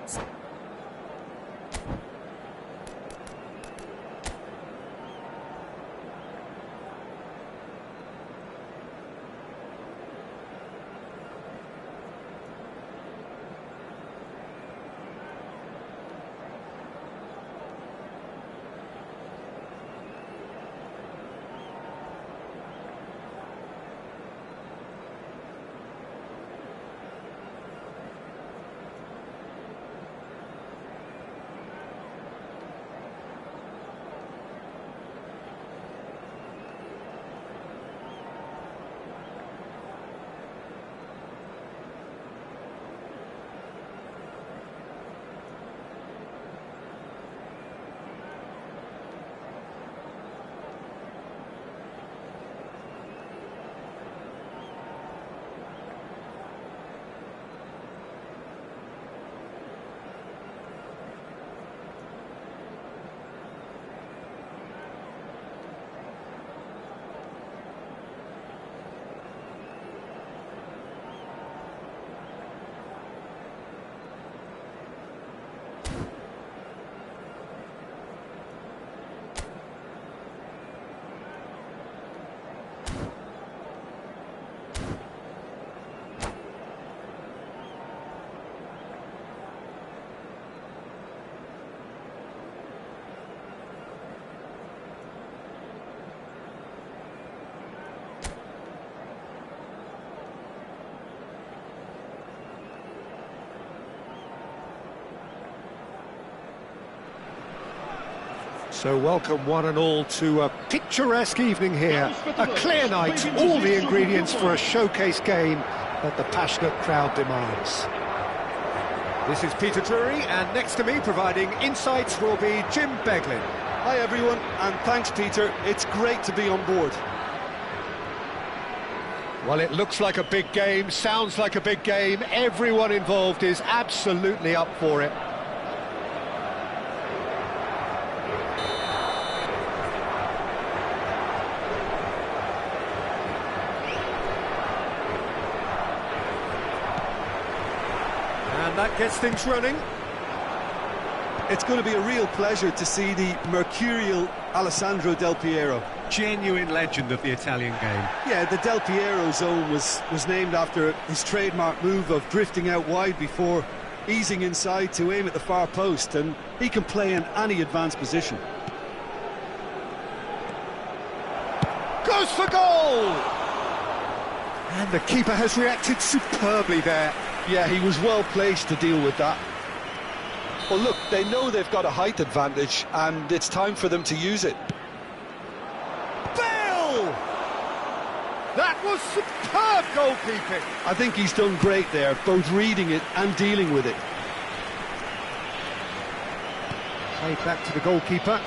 minutes. So welcome one and all to a picturesque evening here, a clear night, all the ingredients for a showcase game that the passionate crowd demands. This is Peter Drury, and next to me providing insights will be Jim Beglin. Hi everyone, and thanks Peter, it's great to be on board. Well, it looks like a big game, sounds like a big game, everyone involved is absolutely up for it. That gets things running. It's going to be a real pleasure to see the mercurial Alessandro Del Piero. Genuine legend of the Italian game. Yeah, the Del Piero zone was named after his trademark move of drifting out wide before easing inside to aim at the far post, and he can play in any advanced position. Goes for goal! And the keeper has reacted superbly there. Yeah, he was well placed to deal with that. Well, look, they know they've got a height advantage, and it's time for them to use it. Bale! That was superb goalkeeping. I think he's done great there, both reading it and dealing with it. Played back to the goalkeeper.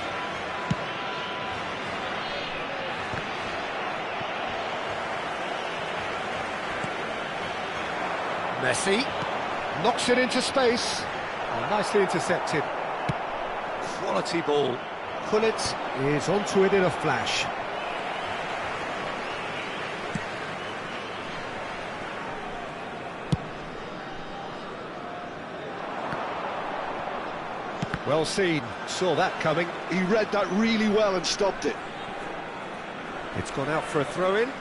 Messi knocks it into space. Oh, nicely intercepted. Quality ball. Pullet is onto it in a flash. Well seen, saw that coming. He read that really well and stopped it. It's gone out for a throw-in.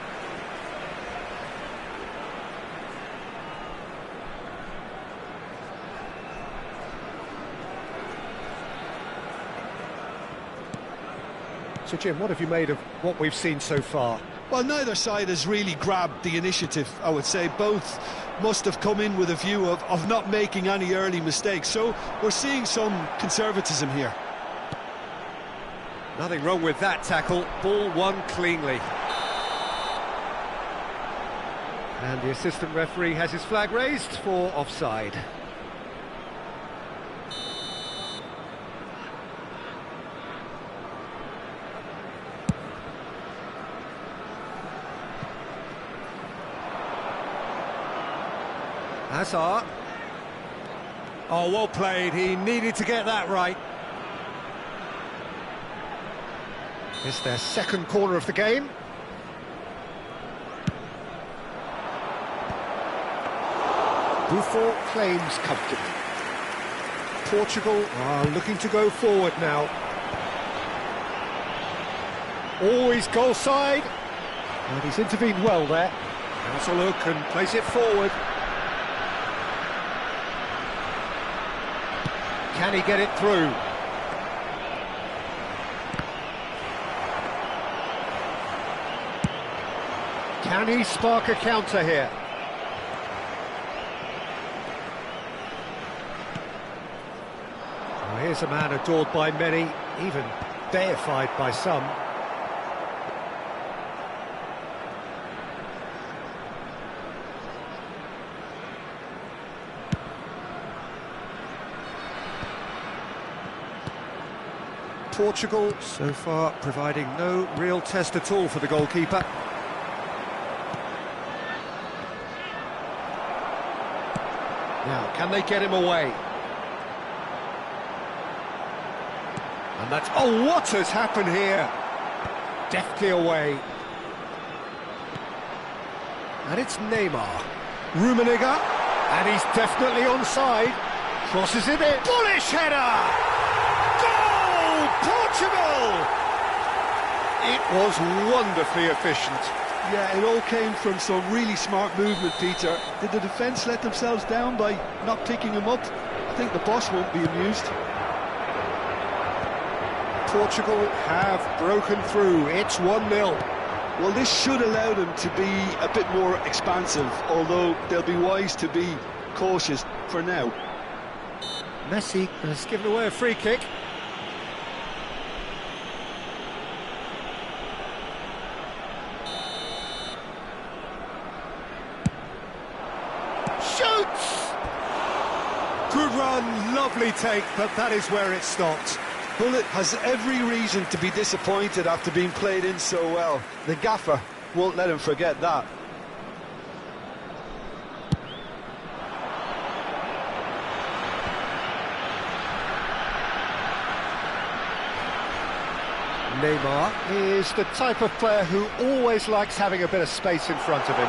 So Jim, what have you made of what we've seen so far? Well, neither side has really grabbed the initiative, I would say. Both must have come in with a view of not making any early mistakes. So we're seeing some conservatism here. Nothing wrong with that tackle. Ball won cleanly. And the assistant referee has his flag raised for offside. Hazard. Oh, well played. He needed to get that right. It's their second corner of the game. Buffon claims comfortably. Portugal are looking to go forward now. Always goal side. And he's intervened well there. Has a look and plays it forward. Can he get it through? Can he spark a counter here? Well, here's a man adored by many, even deified by some. Portugal, so far, providing no real test at all for the goalkeeper. Now, can they get him away? And that's... Oh, what has happened here? Deftly away. And it's Neymar. Rummenigge, and he's definitely onside. Crosses it in. Bullish header! Portugal! It was wonderfully efficient. Yeah, it all came from some really smart movement, Peter. Did the defence let themselves down by not picking him up? I think the boss won't be amused. Portugal have broken through. It's 1-0. Well, this should allow them to be a bit more expansive, although they'll be wise to be cautious for now. Messi has given away a free kick. Shoots! Good run, lovely take, but that is where it stopped. Bullet has every reason to be disappointed after being played in so well. The gaffer won't let him forget that. Neymar is the type of player who always likes having a bit of space in front of him.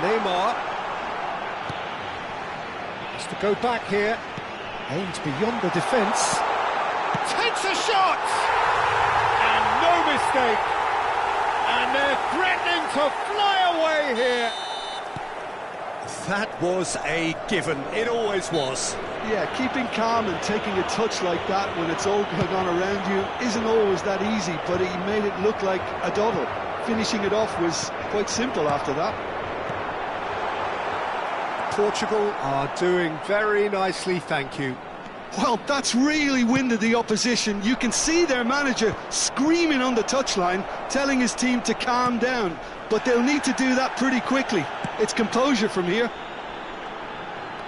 Neymar has to go back here, aimed beyond the defence, takes a shot, and no mistake, and they're threatening to fly away here. That was a given, it always was. Yeah, keeping calm and taking a touch like that when it's all going on around you isn't always that easy, but he made it look like a doddle. Finishing it off was quite simple after that. Portugal are doing very nicely, thank you. Well, that's really winded the opposition. You can see their manager screaming on the touchline, telling his team to calm down, but they'll need to do that pretty quickly. It's composure from here.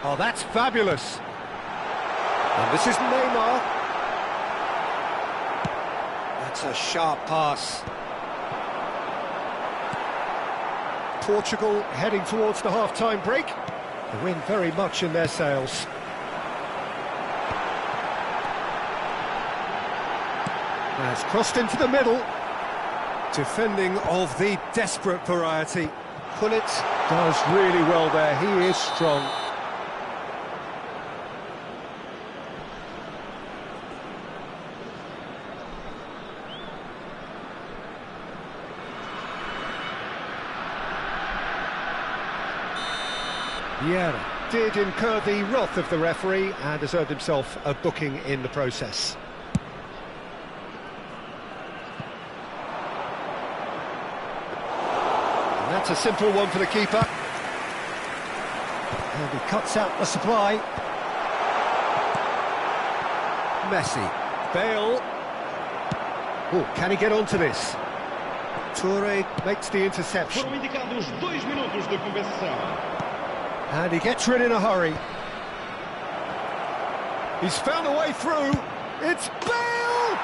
Oh, that's fabulous. And this is Neymar. That's a sharp pass. Portugal heading towards the half-time break. The wind very much in their sails. Now it's crossed into the middle. Defending of the desperate variety. Pullet does really well there, he is strong. Vieira did incur the wrath of the referee and has earned himself a booking in the process. And that's a simple one for the keeper. And he cuts out the supply. Messi. Bale. Oh, can he get onto this? Toure makes the interception. Foram indicados 2 minutos de compensação. And he gets rid in a hurry. He's found a way through. It's Bale!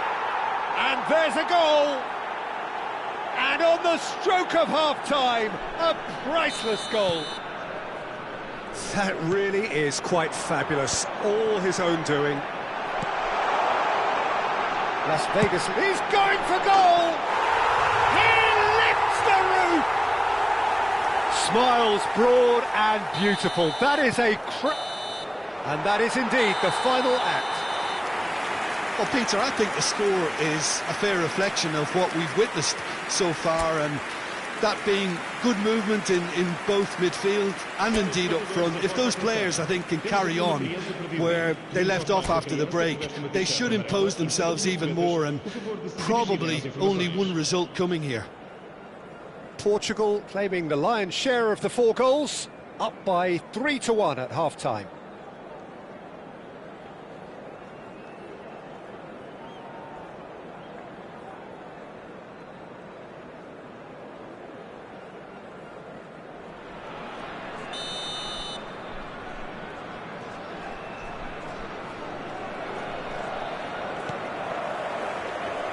And there's a goal! And on the stroke of half-time, a priceless goal. That really is quite fabulous. All his own doing. Las Vegas, he's going for goal! He lifts the roof! Smiles broad and beautiful. That is a And that is indeed the final act. Well, Peter, I think the score is a fair reflection of what we've witnessed so far, and that being good movement in both midfield and indeed up front. If those players, I think, can carry on where they left off after the break, they should impose themselves even more, and probably only one result coming here. Portugal claiming the lion's share of the 4 goals, up by 3-1 at half-time.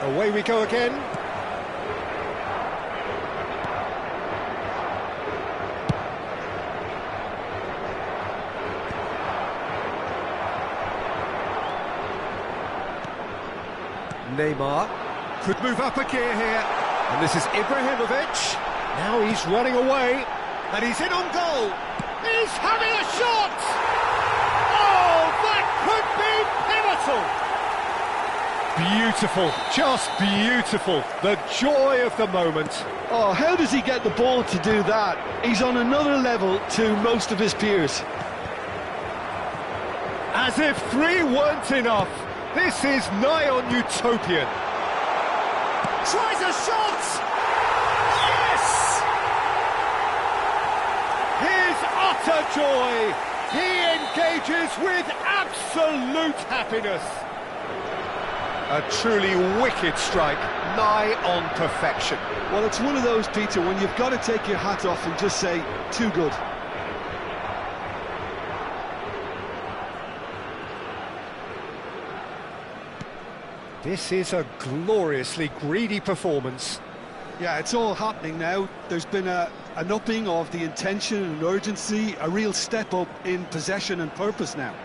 Away we go again. Neymar could move up a gear here. And this is Ibrahimovic. Now he's running away. And he's in on goal. He's having a shot! Oh, that could be pivotal! Beautiful, just beautiful. The joy of the moment. Oh, how does he get the ball to do that? He's on another level to most of his peers. As if 3 weren't enough, this is nigh on utopian. Tries a shot! Yes! His utter joy. He engages with absolute happiness. A truly wicked strike, nigh on perfection. Well, it's one of those, Peter, when you've got to take your hat off and just say, too good. This is a gloriously greedy performance. Yeah, it's all happening now. There's been an upping of the intention and urgency, a real step up in possession and purpose now.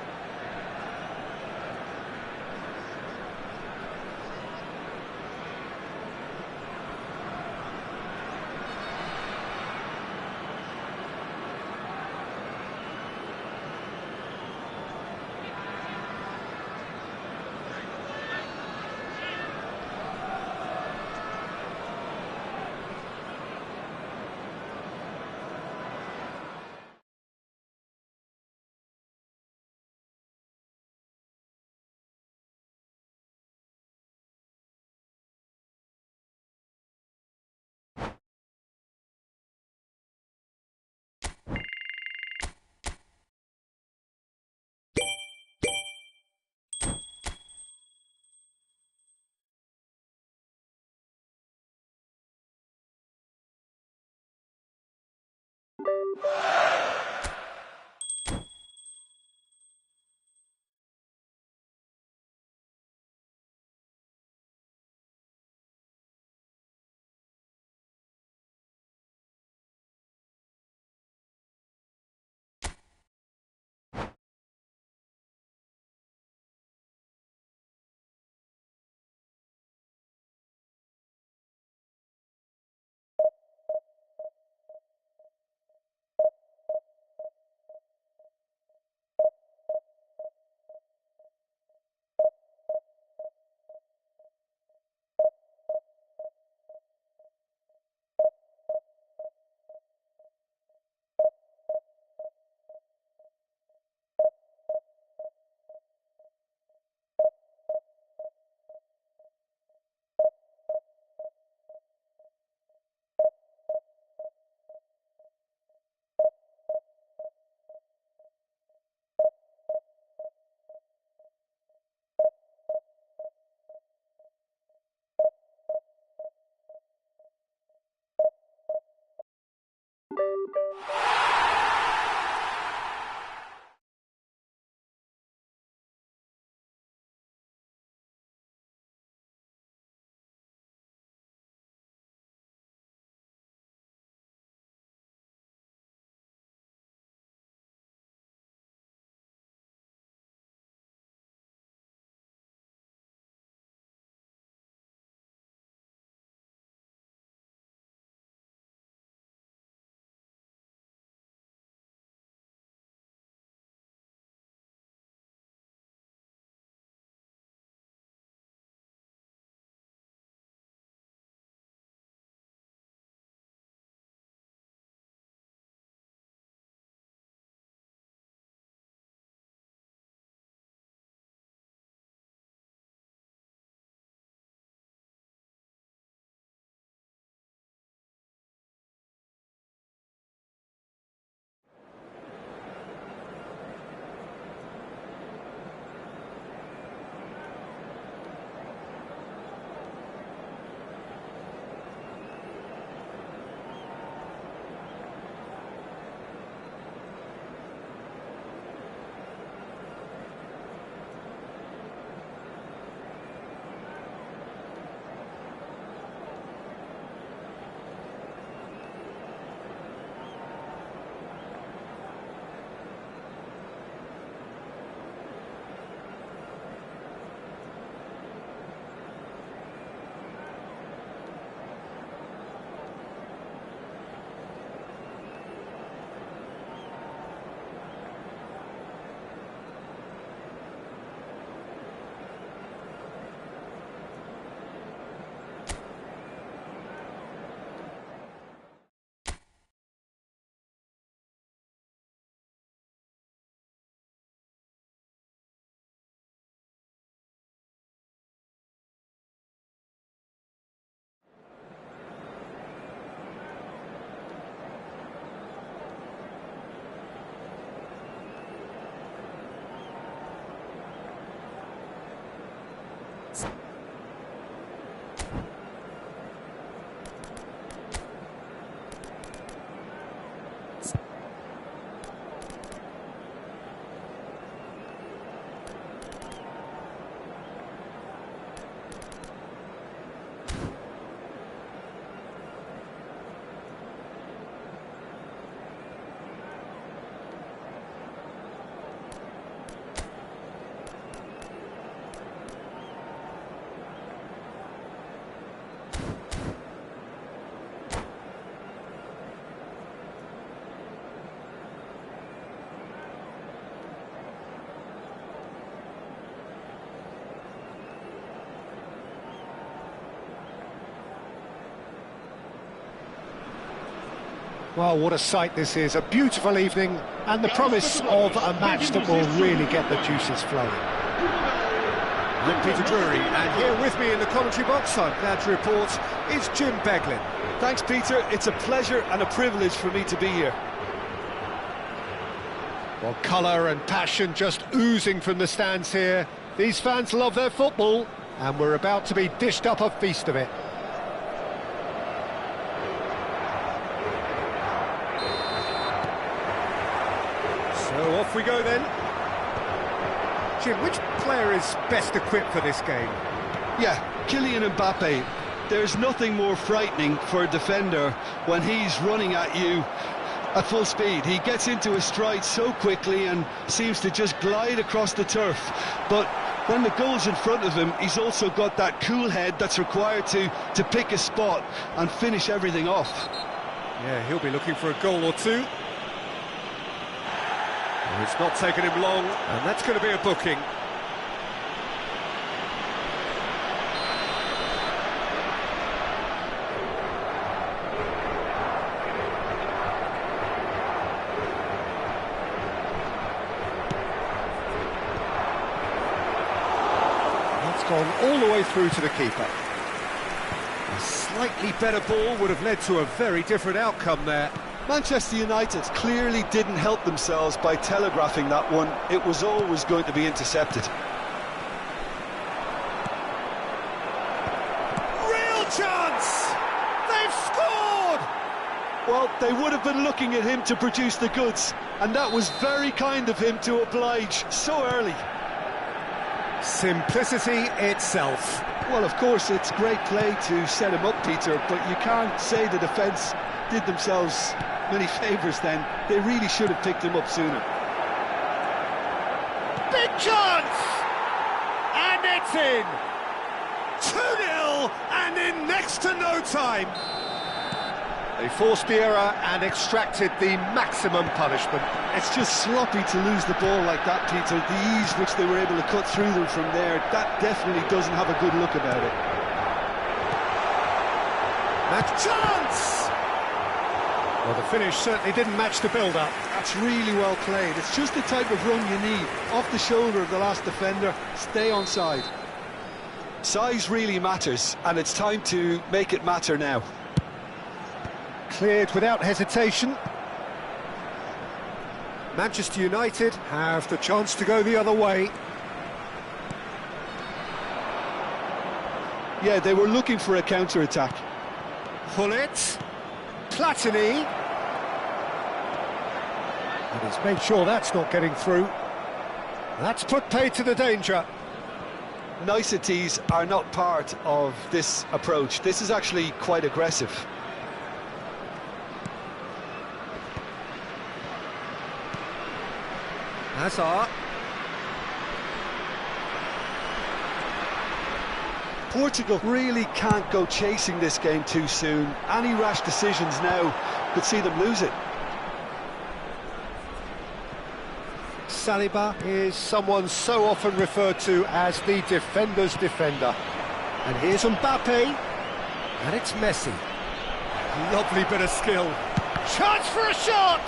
Well, what a sight this is. A beautiful evening and the promise of a match that will really get the juices flowing. I'm Peter Drury, and here with me in the commentary box, I'm glad to report, is Jim Beglin. Thanks, Peter. It's a pleasure and a privilege for me to be here. Well, colour and passion just oozing from the stands here. These fans love their football, and we're about to be dished up a feast of it. So off we go then. Jim, which player is best equipped for this game? Yeah, Kylian Mbappe. There's nothing more frightening for a defender when he's running at you at full speed. He gets into his stride so quickly and seems to just glide across the turf. But when the goal's in front of him, he's also got that cool head that's required to pick a spot and finish everything off. Yeah, he'll be looking for a goal or two. Well, it's not taken him long, and that's going to be a booking. Gone all the way through to the keeper. A slightly better ball would have led to a very different outcome there. Manchester United clearly didn't help themselves by telegraphing that one. It was always going to be intercepted. Real chance! They've scored! Well, they would have been looking at him to produce the goods, and that was very kind of him to oblige so early. Simplicity itself. Well, of course, it's great play to set him up, Peter, but you can't say the defence did themselves many favours then. They really should have picked him up sooner. Big chance! And it's in! 2-0 and in next to no time. They forced the error and extracted the maximum punishment. It's just sloppy to lose the ball like that, Peter. The ease which they were able to cut through them from there, that definitely doesn't have a good look about it. That chance! Well, the finish certainly didn't match the build-up. That's really well played. It's just the type of run you need. Off the shoulder of the last defender, stay onside. Size really matters, and it's time to make it matter now. Cleared without hesitation. Manchester United have the chance to go the other way. Yeah, they were looking for a counter-attack. Pullet. Platini. And he's made sure that's not getting through. That's put pay to the danger. Niceties are not part of this approach. This is actually quite aggressive. Hazard. Portugal really can't go chasing this game too soon. Any rash decisions now could see them lose it. Saliba is someone so often referred to as the defender's defender. And here's Mbappe. And it's Messi. Lovely bit of skill. Chance for a shot!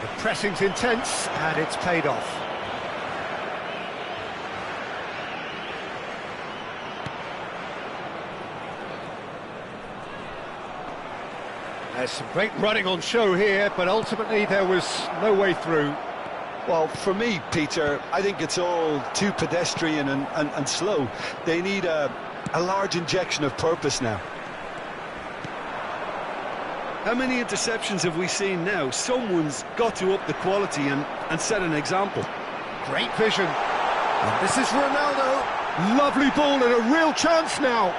The pressing's intense, and it's paid off. There's some great running on show here, but ultimately there was no way through. Well, for me, Peter, I think it's all too pedestrian and slow. They need a large injection of purpose now. How many interceptions have we seen now? Someone's got to up the quality and set an example. Great vision. And this is Ronaldo. Lovely ball and a real chance now.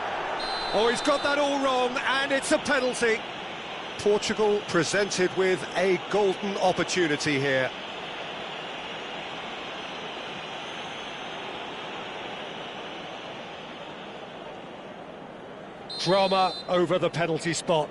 Oh, he's got that all wrong, and it's a penalty. Portugal presented with a golden opportunity here. Drama over the penalty spot.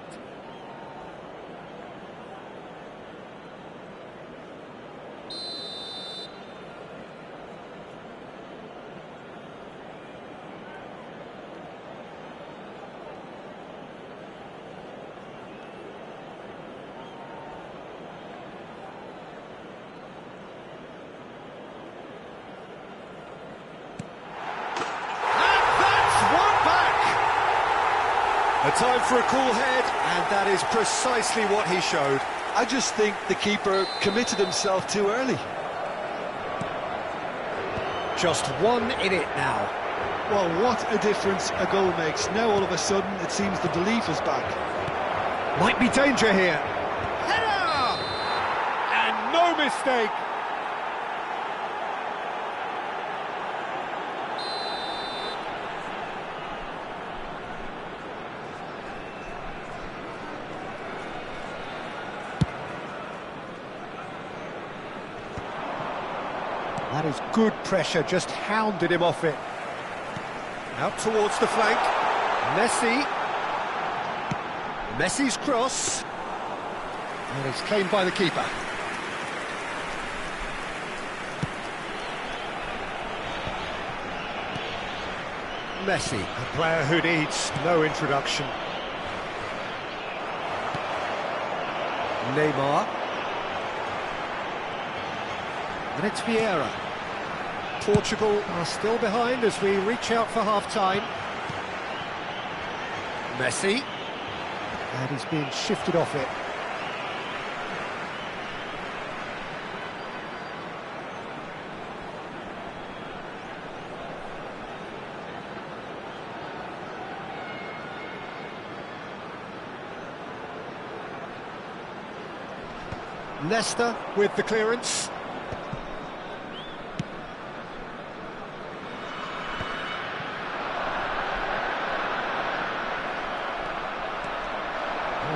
A time for a cool head, and that is precisely what he showed. I just think the keeper committed himself too early. Just one in it now. Well, what a difference a goal makes. Now all of a sudden it seems the belief is back. Might be danger here. Header! And no mistake. That is good pressure, just hounded him off it. Out towards the flank. Messi. Messi's cross. And it's claimed by the keeper. Messi, a player who needs no introduction. Neymar. And it's Vieira. Portugal are still behind as we reach out for half-time. Messi. And he's being shifted off it. Nesta with the clearance.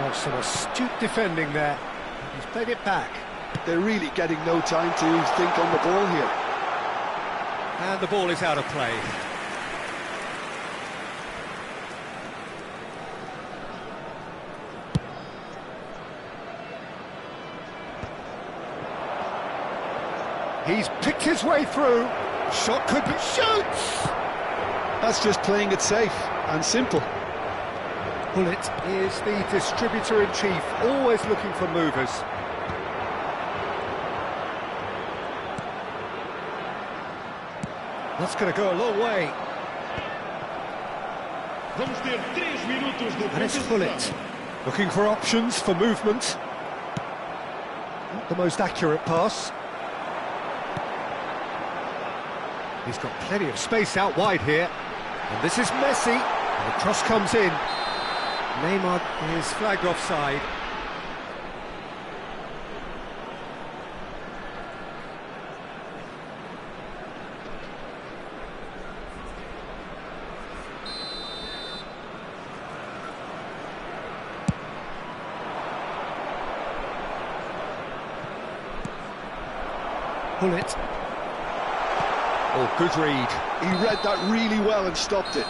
Oh, some astute defending there. He's played it back. They're really getting no time to think on the ball here. And the ball is out of play. He's picked his way through. Shot could be... Shoots! That's just playing it safe and simple. Bullet is the distributor-in-chief, always looking for movers. That's going to go a long way. Vamos ter 3 minutos de And it's compensação. Bullet, looking for options for movement. Not the most accurate pass. He's got plenty of space out wide here. And this is Messi. And the cross comes in. Neymar is flagged offside. Bullet. Oh, good read. He read that really well and stopped it.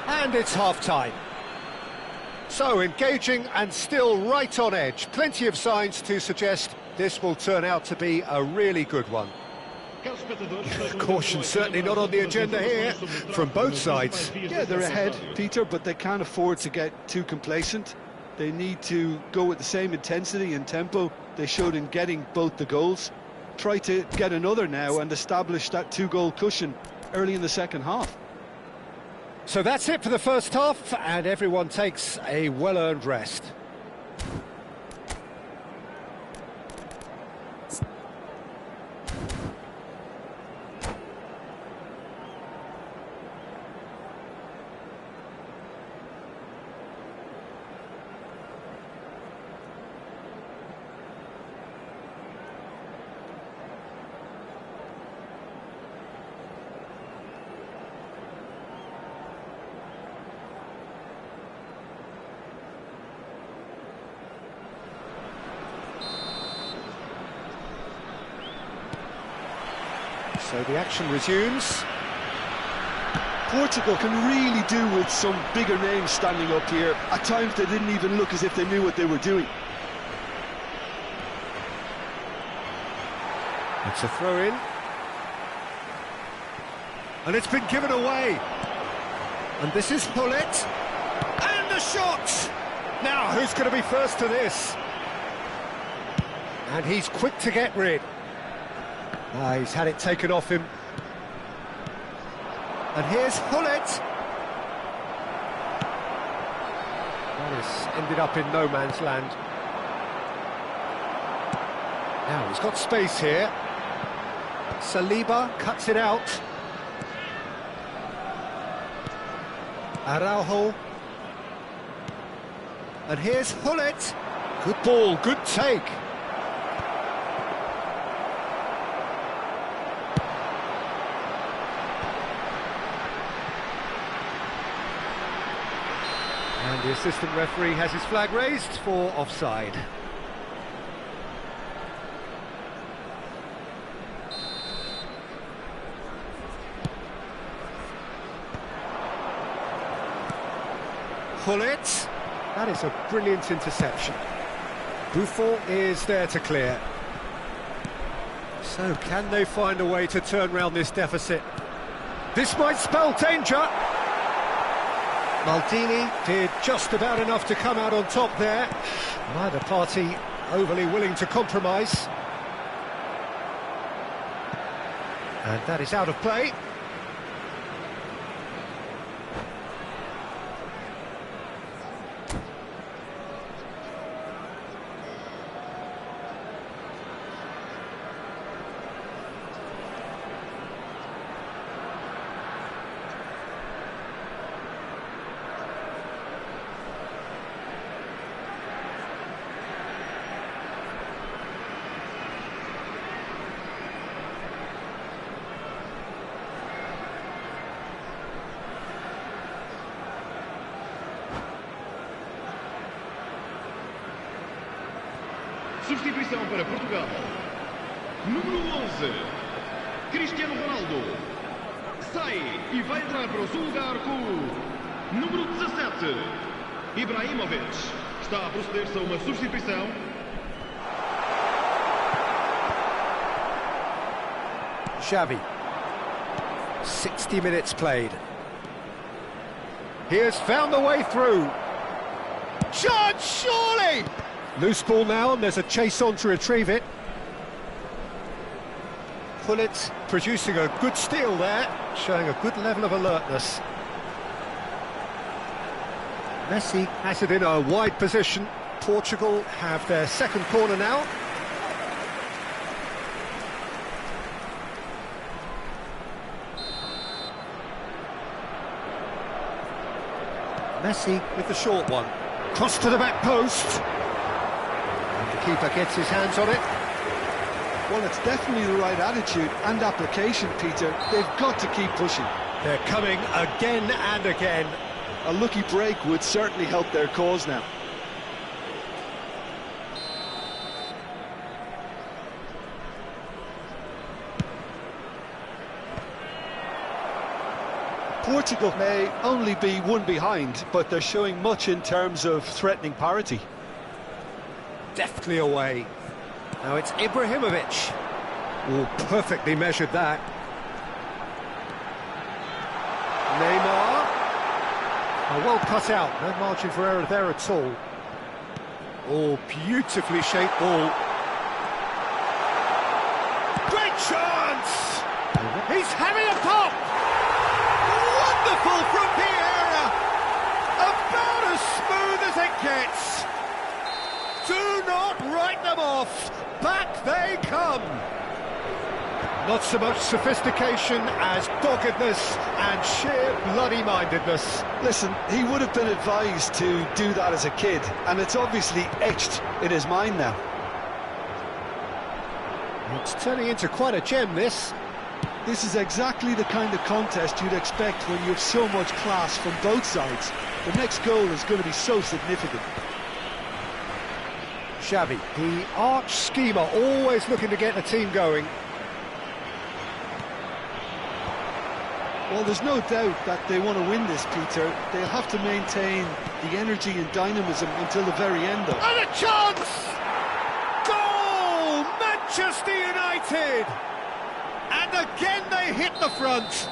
And it's half-time. So, engaging and still right on edge. Plenty of signs to suggest this will turn out to be a really good one. Caution certainly not on the agenda here, from both sides. Yeah, they're ahead, Peter, but they can't afford to get too complacent. They need to go with the same intensity and tempo they showed in getting both the goals. Try to get another now and establish that 2-goal cushion early in the second half. So that's it for the first half, and everyone takes a well-earned rest. So the action resumes. Portugal can really do with some bigger names standing up here. At times they didn't even look as if they knew what they were doing. It's a throw-in. And it's been given away. And this is Bullet. And the shot! Now, who's going to be first to this? And he's quick to get rid. He's had it taken off him. And here's Hullet. Well, it's ended up in no man's land. Now he's got space here. Saliba cuts it out. Araujo. And here's Hullet. Good ball, good take. And the assistant referee has his flag raised for offside. Hullet. That is a brilliant interception. Buffon is there to clear. So can they find a way to turn round this deficit? This might spell danger. Maldini did just about enough to come out on top there. Neither party overly willing to compromise. And that is out of play. Substituição para Portugal. Número 11, Cristiano Ronaldo. Sai e vai entrar para o seu lugar com o número 17, Ibrahimovic. Está a proceder-se a uma substituição. Xavi. 60 minutes played. He has found the way through. Chance, surely! Loose ball now, and there's a chase on to retrieve it. Hullet producing a good steal there, showing a good level of alertness. Messi has it in a wide position. Portugal have their second corner now. Messi with the short one. Cross to the back post. The keeper gets his hands on it. Well, it's definitely the right attitude and application, Peter. They've got to keep pushing. They're coming again and again. A lucky break would certainly help their cause now. Portugal may only be one behind, but they're showing much in terms of threatening parity. Deftly away. Now it's Ibrahimovic. Oh, perfectly measured that. Neymar. Oh, well cut out. No margin for error there at all. Oh, beautifully shaped ball. Great chance! He's having a pop! Wonderful from Vieira! About as smooth as it gets! Do not write them off! Back they come! Not so much sophistication as doggedness and sheer bloody-mindedness. Listen, he would have been advised to do that as a kid, and it's obviously etched in his mind now. It's turning into quite a gem, this. This is exactly the kind of contest you'd expect when you have so much class from both sides. The next goal is going to be so significant. Xavi, the arch schemer, always looking to get the team going. Well, there's no doubt that they want to win this, Peter. They'll have to maintain the energy and dynamism until the very end, though. And a chance! Goal! Manchester United! And again they hit the front.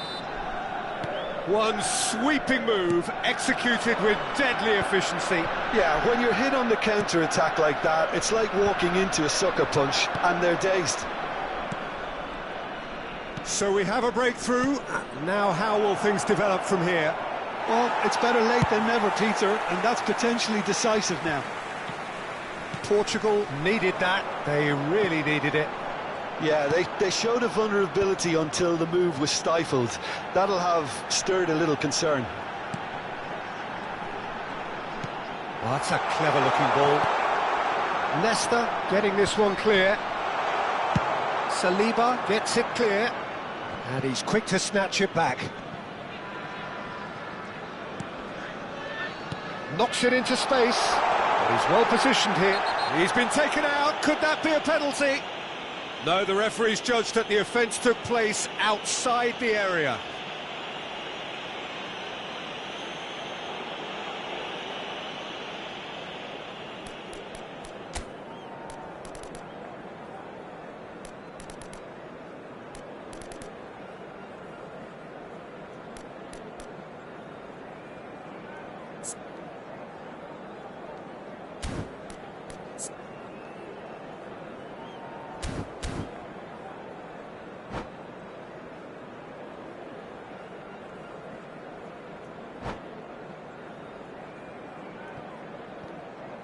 One sweeping move, executed with deadly efficiency. Yeah, when you're hit on the counter-attack like that, it's like walking into a sucker punch, and they're dazed. So we have a breakthrough. Now how will things develop from here? Well, it's better late than never, Peter, and that's potentially decisive now. Portugal needed that. They really needed it. Yeah, they showed a vulnerability until the move was stifled. That'll have stirred a little concern. Oh, that's a clever-looking ball. Leicester getting this one clear. Saliba gets it clear. And he's quick to snatch it back. Knocks it into space. He's well positioned here. He's been taken out. Could that be a penalty? No, the referee's judged that the offence took place outside the area.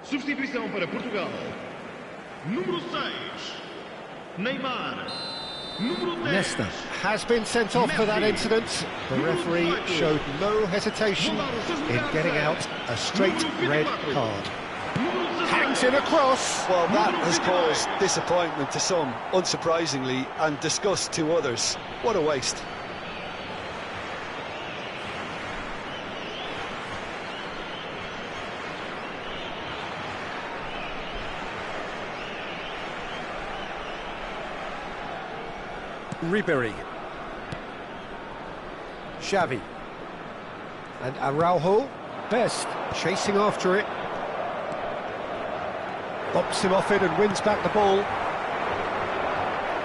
Substituição para Portugal. Número 6, Neymar. Número 10, Leicester has been sent off for that incident. The referee showed no hesitation in getting out a straight red card. Hangs in across. Well, that has caused disappointment to some, unsurprisingly, and disgust to others. What a waste. Ribery. Xavi. And Araujo. Best chasing after it. Bumps him off it and wins back the ball.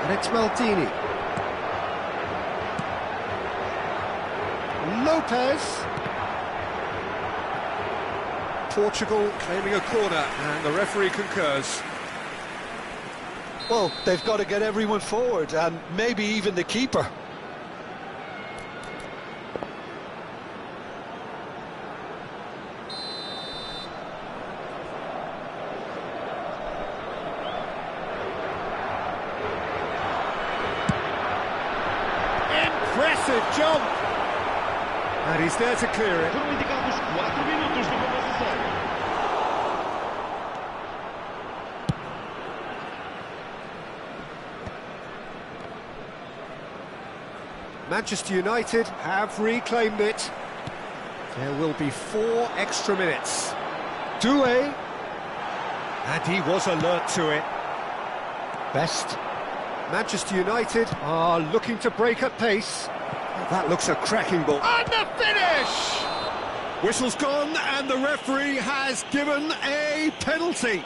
And it's Maldini. Lopez. Portugal claiming a corner, and the referee concurs. Well, they've got to get everyone forward, and maybe even the keeper. Impressive jump! And he's there to clear it. Foram indicados 4 minutos de compensação. Manchester United have reclaimed it. There will be 4 extra minutes. Doué. And he was alert to it. Best. Manchester United are looking to break at pace. That looks a cracking ball. And the finish! Whistle's gone, and the referee has given a penalty.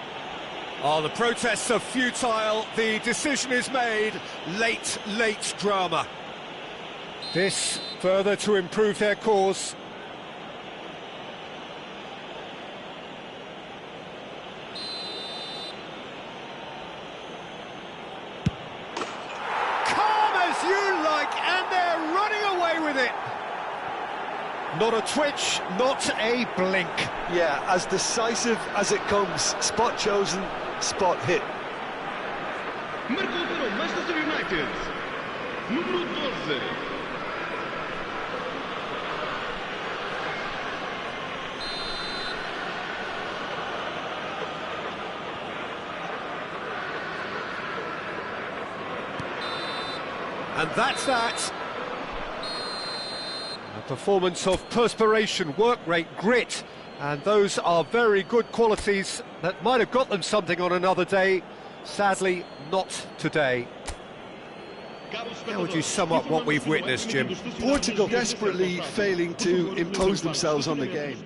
Oh, the protests are futile. The decision is made. Late drama. This further to improve their cause. Calm as you like, and they're running away with it. Not a twitch, not a blink. Yeah, as decisive as it comes. Spot chosen, spot hit. Marcou para o Manchester United. Número 12. And that's that. A performance of perspiration, work rate, grit, and those are very good qualities that might have got them something on another day. Sadly, not today. How would you sum up what we've witnessed, Jim? Portugal desperately failing to impose themselves on the game.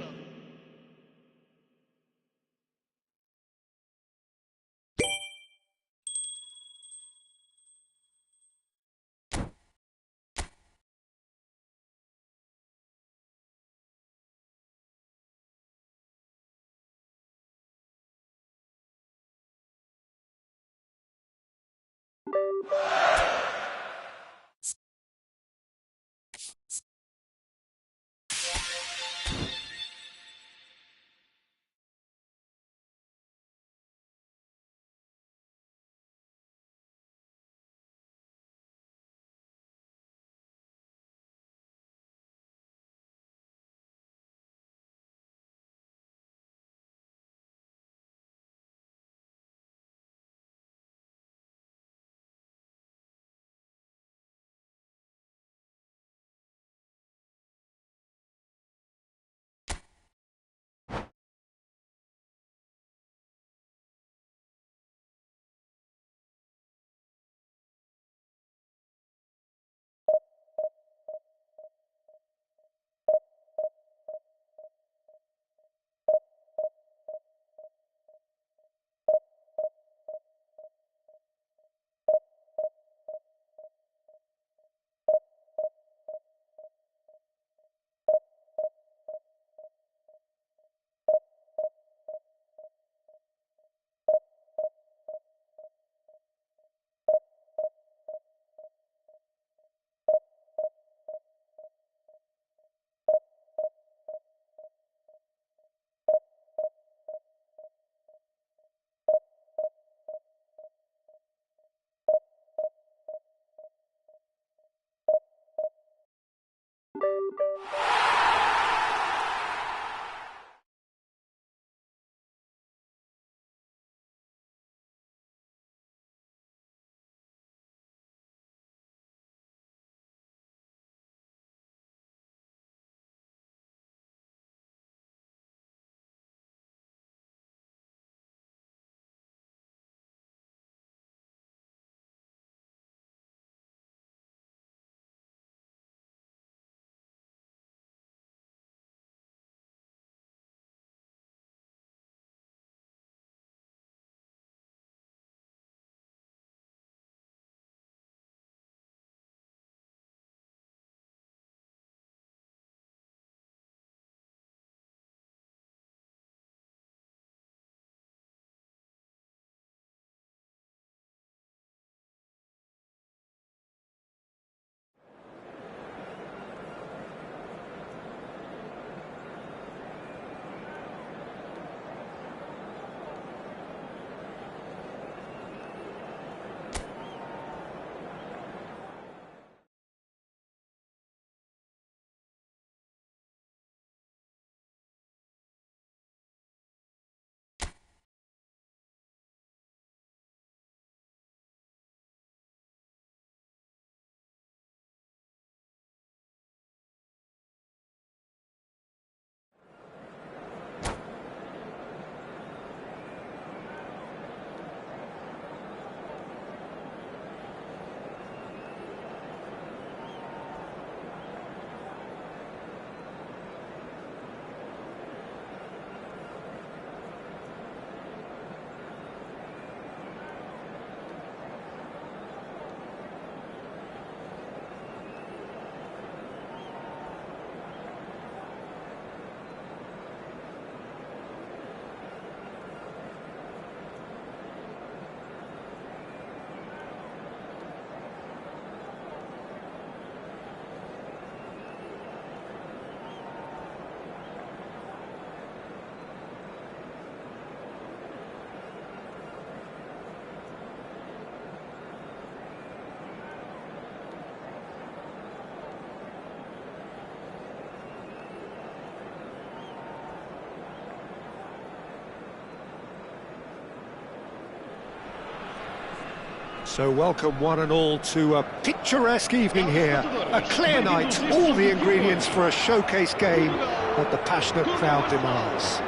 So welcome one and all to a picturesque evening here, a clear night, all the ingredients for a showcase game that the passionate crowd demands.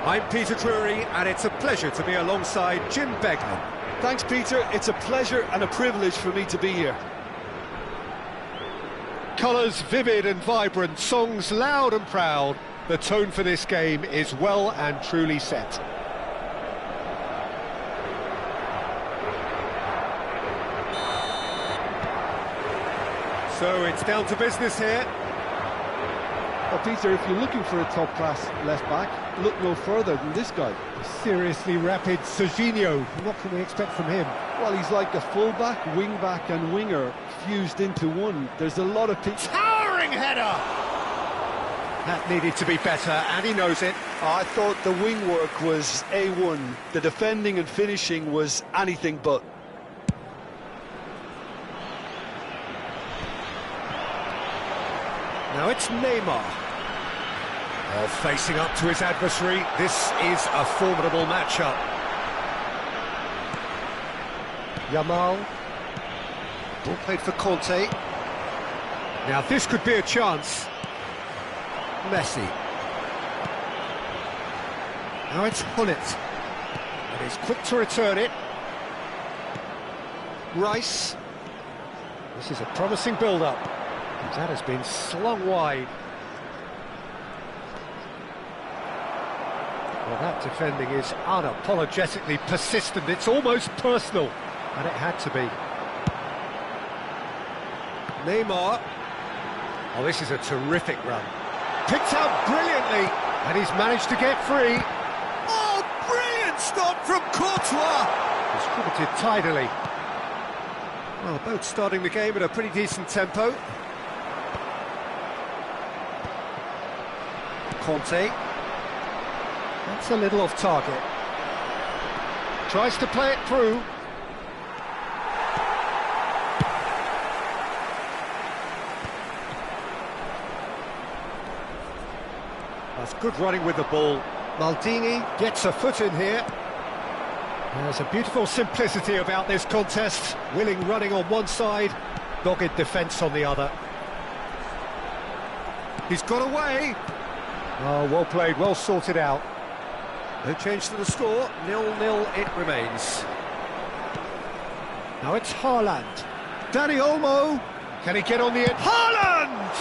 I'm Peter Drury, and it's a pleasure to be alongside Jim Beglin. Thanks, Peter. It's a pleasure and a privilege for me to be here. Colours vivid and vibrant, songs loud and proud. The tone for this game is well and truly set. So it's down to business here. Well, Peter, if you're looking for a top-class left-back, look no further than this guy. Seriously rapid Serginho. What can we expect from him? Well, he's like a full-back, wing-back and winger fused into one. There's a lot of people... Towering header! That needed to be better, and he knows it. I thought the wing work was A1. The defending and finishing was anything but. Now it's Neymar. Well, facing up to his adversary, this is a formidable matchup. Yamal. Ball played for Conte. Now this could be a chance. Messi. Now it's Hullet. And he's quick to return it. Rice. This is a promising build-up. That has been slung wide. Well, that defending is unapologetically persistent. It's almost personal, and it had to be. Neymar. Oh, this is a terrific run. Picked out brilliantly, and he's managed to get free. Oh, brilliant stop from Courtois! Distributed tidily. Well, both starting the game at a pretty decent tempo. Conte. That's a little off target. Tries to play it through. That's good running with the ball. Maldini gets a foot in here. There's a beautiful simplicity about this contest. Willing running on one side, dogged defence on the other. He's got away. Oh, well played, well sorted out. No change to the score, 0-0 it remains. Now it's Haaland. Dani Olmo. Can he get on the end? Haaland!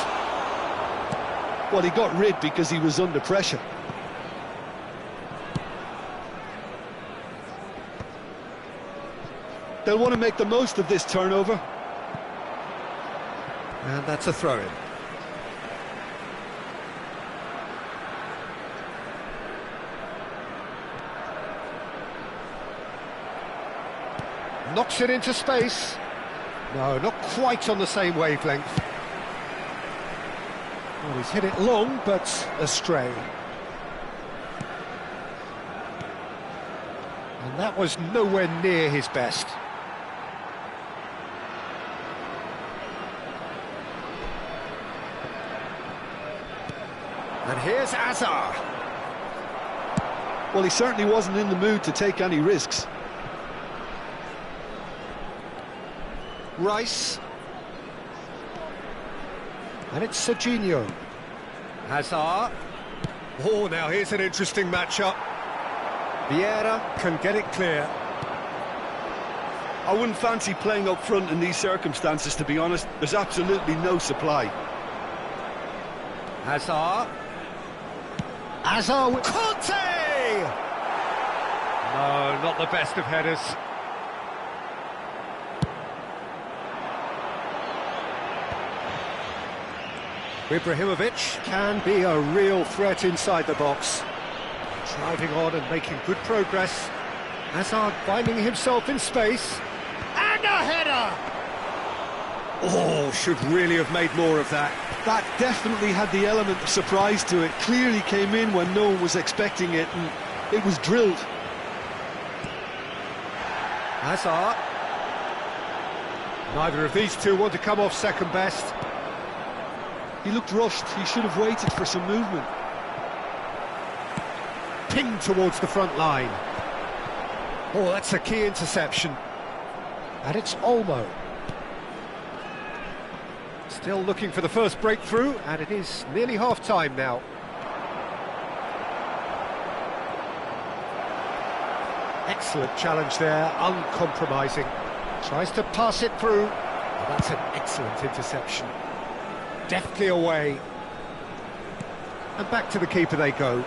Well, he got rid because he was under pressure. They'll want to make the most of this turnover. And that's a throw-in. Knocks it into space. No, not quite on the same wavelength. Well, he's hit it long, but astray. And that was nowhere near his best. And here's Hazard. Well, he certainly wasn't in the mood to take any risks. Rice. And it's Serginho. Hazard. Oh, now here's an interesting matchup. Vieira can get it clear. I wouldn't fancy playing up front in these circumstances, to be honest. There's absolutely no supply. Hazard. Hazard with... Conte! No, not the best of headers. Ibrahimovic can be a real threat inside the box. Driving on and making good progress. Hazard finding himself in space. And a header! Oh, should really have made more of that. That definitely had the element of surprise to it. Clearly came in when no one was expecting it, and it was drilled. Hazard. Neither of these two want to come off second best. He looked rushed. He should have waited for some movement. Pinged towards the front line. Oh, that's a key interception. And it's Olmo. Still looking for the first breakthrough, and it is nearly half-time now. Excellent challenge there, uncompromising. Tries to pass it through. Oh, that's an excellent interception. Deftly away. And back to the keeper they go.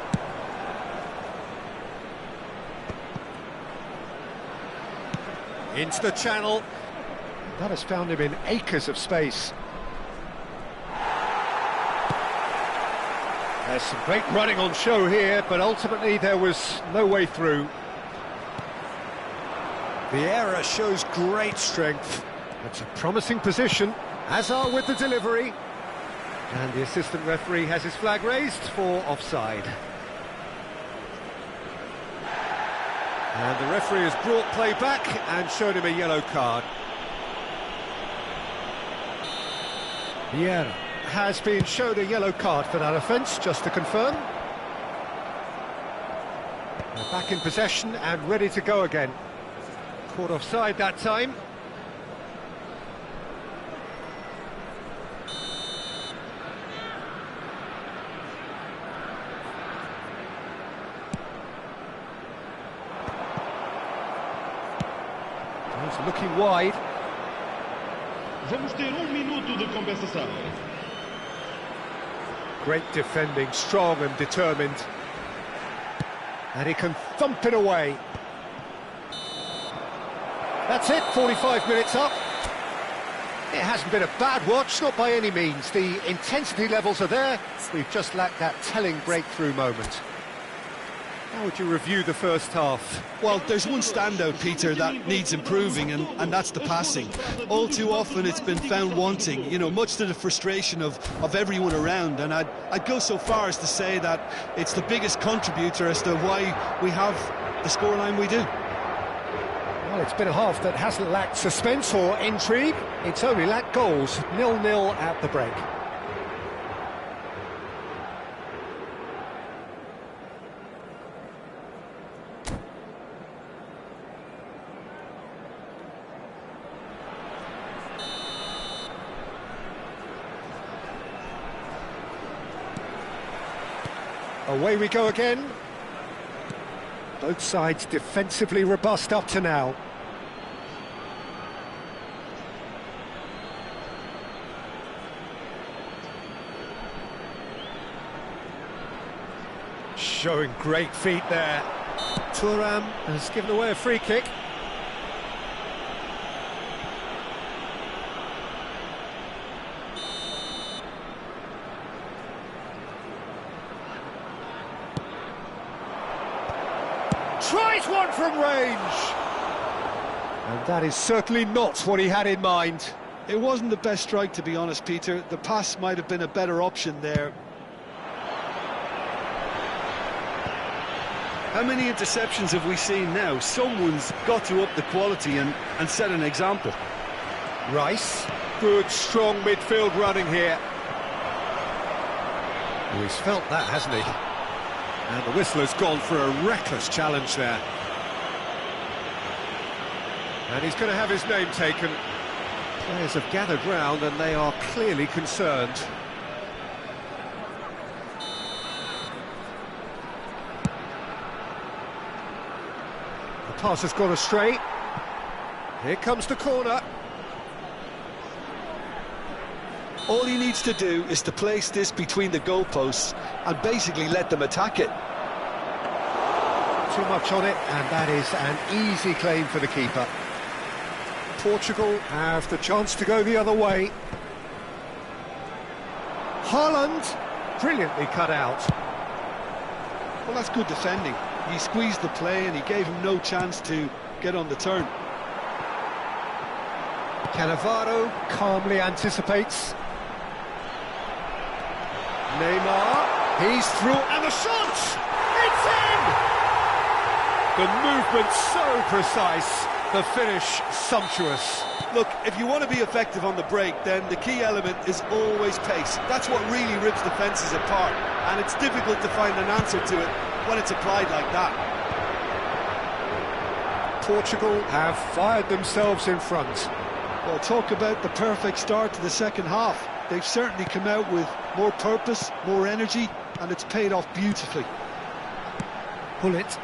Into the channel. That has found him in acres of space. There's some great running on show here, but ultimately there was no way through. The error shows great strength. That's a promising position, as are with the delivery. And the assistant referee has his flag raised for offside. And the referee has brought play back and shown him a yellow card. Vieira has been shown a yellow card for that offence, just to confirm. They're back in possession and ready to go again. Caught offside that time. He's looking wide. Vamos ter minuto de compensação. Great defending, strong and determined. And he can thump it away. That's it, 45 minutes up. It hasn't been a bad watch, not by any means. The intensity levels are there. We've just lacked that telling breakthrough moment. How would you review the first half? Well, there's one standout, Peter, that needs improving, and that's the passing. All too often it's been found wanting, you know, much to the frustration of everyone around. And I'd go so far as to say that it's the biggest contributor as to why we have the scoreline we do. Well, it's been a half that hasn't lacked suspense or intrigue. It's only lacked goals. 0-0 at the break. Away we go again. Both sides defensively robust up to now. Showing great feet there. Thuram has given away a free kick. Tries one from range! And that is certainly not what he had in mind. It wasn't the best strike, to be honest, Peter. The pass might have been a better option there. How many interceptions have we seen now? Someone's got to up the quality and set an example. Rice, good, strong midfield running here. Oh, he's felt that, hasn't he? And the whistler's gone for a reckless challenge there. And he's going to have his name taken. Players have gathered round and they are clearly concerned. The pass has gone astray. Here comes the corner. All he needs to do is to place this between the goalposts and basically let them attack it. Too much on it, and that is an easy claim for the keeper. Portugal have the chance to go the other way. Haaland, brilliantly cut out. Well, that's good defending. He squeezed the play and he gave him no chance to get on the turn. Cannavaro calmly anticipates. Neymar, he's through, and the shot! It's in! The movement so precise, the finish sumptuous. Look, if you want to be effective on the break, then the key element is always pace. That's what really rips defences apart, and it's difficult to find an answer to it when it's applied like that. Portugal have fired themselves in front. Well, talk about the perfect start to the second half. They've certainly come out with more purpose, more energy, and it's paid off beautifully. Pull it.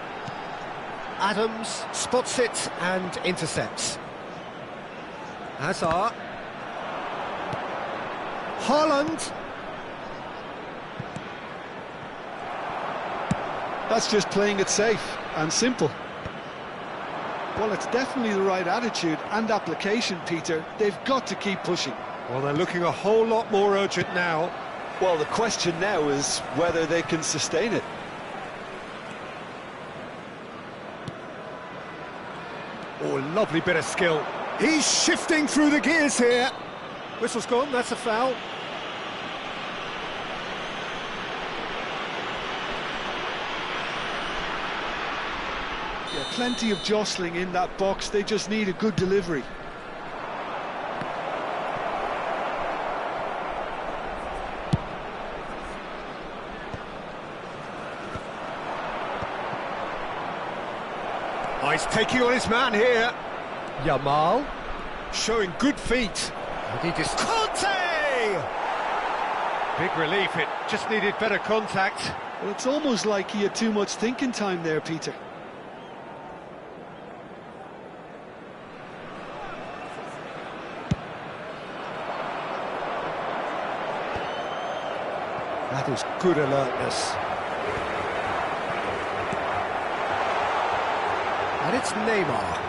Adams spots it and intercepts. Hazard. Haaland. That's just playing it safe and simple. Well, it's definitely the right attitude and application, Peter. They've got to keep pushing. Well, they're looking a whole lot more urgent now. Well, the question now is whether they can sustain it. Oh, lovely bit of skill. He's shifting through the gears here. Whistle's gone, that's a foul. Yeah, plenty of jostling in that box. They just need a good delivery. Oh, he's taking on his man here. Yamal showing good feet. And he just... Conte! Big relief, it just needed better contact. Well, it's almost like he had too much thinking time there, Peter. That is good alertness. And it's Neymar.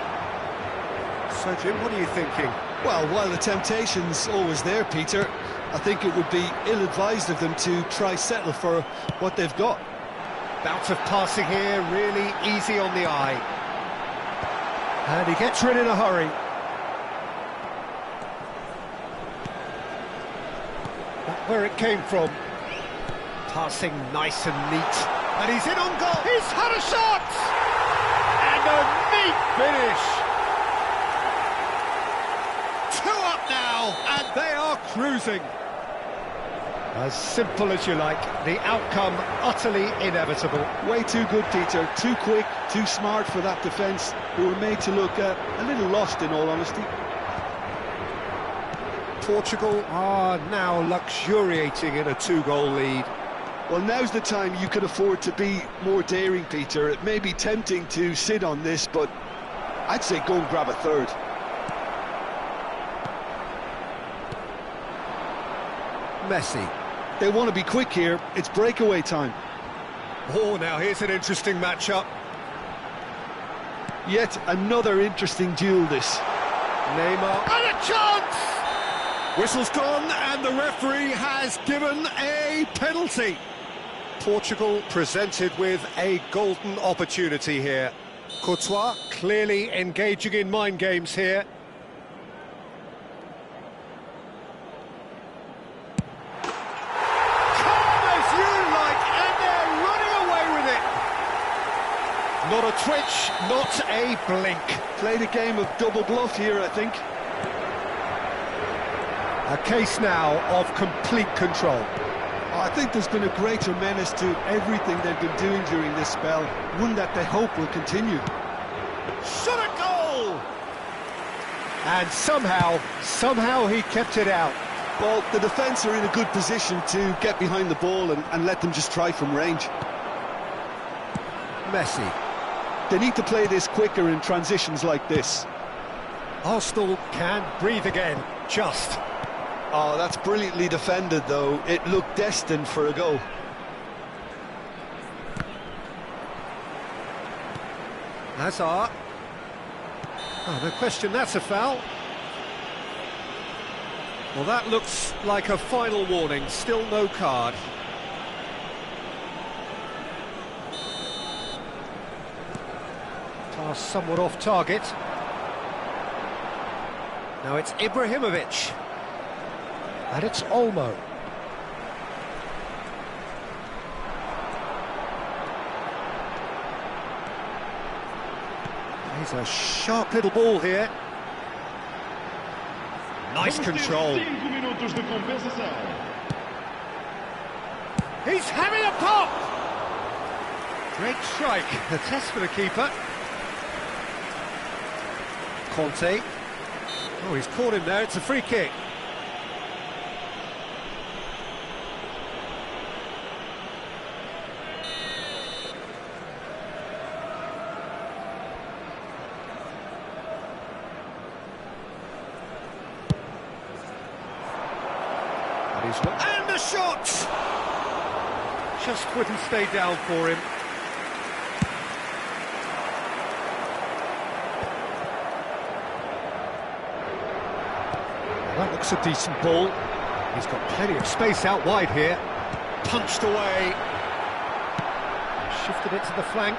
So, Jim, what are you thinking? Well, while the temptation's always there, Peter, I think it would be ill-advised of them to try settle for what they've got. Bout of passing here, really easy on the eye. And he gets rid in a hurry. That's where it came from. Passing nice and neat. And he's in on goal. He's had a shot! And a neat finish. 2 up now, and they are cruising. As simple as you like, the outcome utterly inevitable. Way too good, Peter. Too quick, too smart for that defence, who were made to look a little lost, in all honesty. Portugal are now luxuriating in a 2-goal lead. Well, now's the time you can afford to be more daring, Peter. It may be tempting to sit on this, but I'd say go and grab a third. Messi. They want to be quick here. It's breakaway time. Oh, now here's an interesting matchup. Yet another interesting duel, this. Neymar. And a chance! Whistle's gone, and the referee has given a penalty. Portugal presented with a golden opportunity here. Courtois clearly engaging in mind games here. Calm as you like, and they're running away with it. Not a twitch, not a blink. Played a game of double bluff here, I think. A case now of complete control. I think there's been a greater menace to everything they've been doing during this spell, one that they hope will continue. Shot a goal! And somehow he kept it out. Well, the defence are in a good position to get behind the ball and let them just try from range. Messi. They need to play this quicker in transitions like this. Arsenal can breathe again, just. Oh, that's brilliantly defended, though. It looked destined for a goal. Hazard. Oh, no question, that's a foul. Well, that looks like a final warning. Still no card. Pass somewhat off target. Now it's Ibrahimovic. And it's Olmo. He's a sharp little ball here. Nice control. He's having a pop! Great strike. A test for the keeper. Conte. Oh, he's caught him there, it's a free kick. And the shot! Just wouldn't stay down for him. That looks a decent ball. He's got plenty of space out wide here. Punched away. Shifted it to the flank.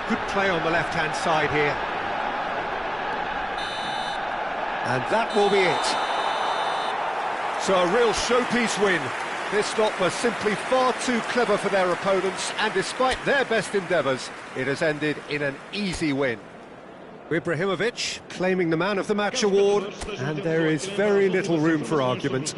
Good play on the left-hand side here. And that will be it. So a real showpiece win. This lot were simply far too clever for their opponents, and despite their best endeavours, it has ended in an easy win. Ibrahimovic claiming the Man of the Match award, and there is very little room for argument.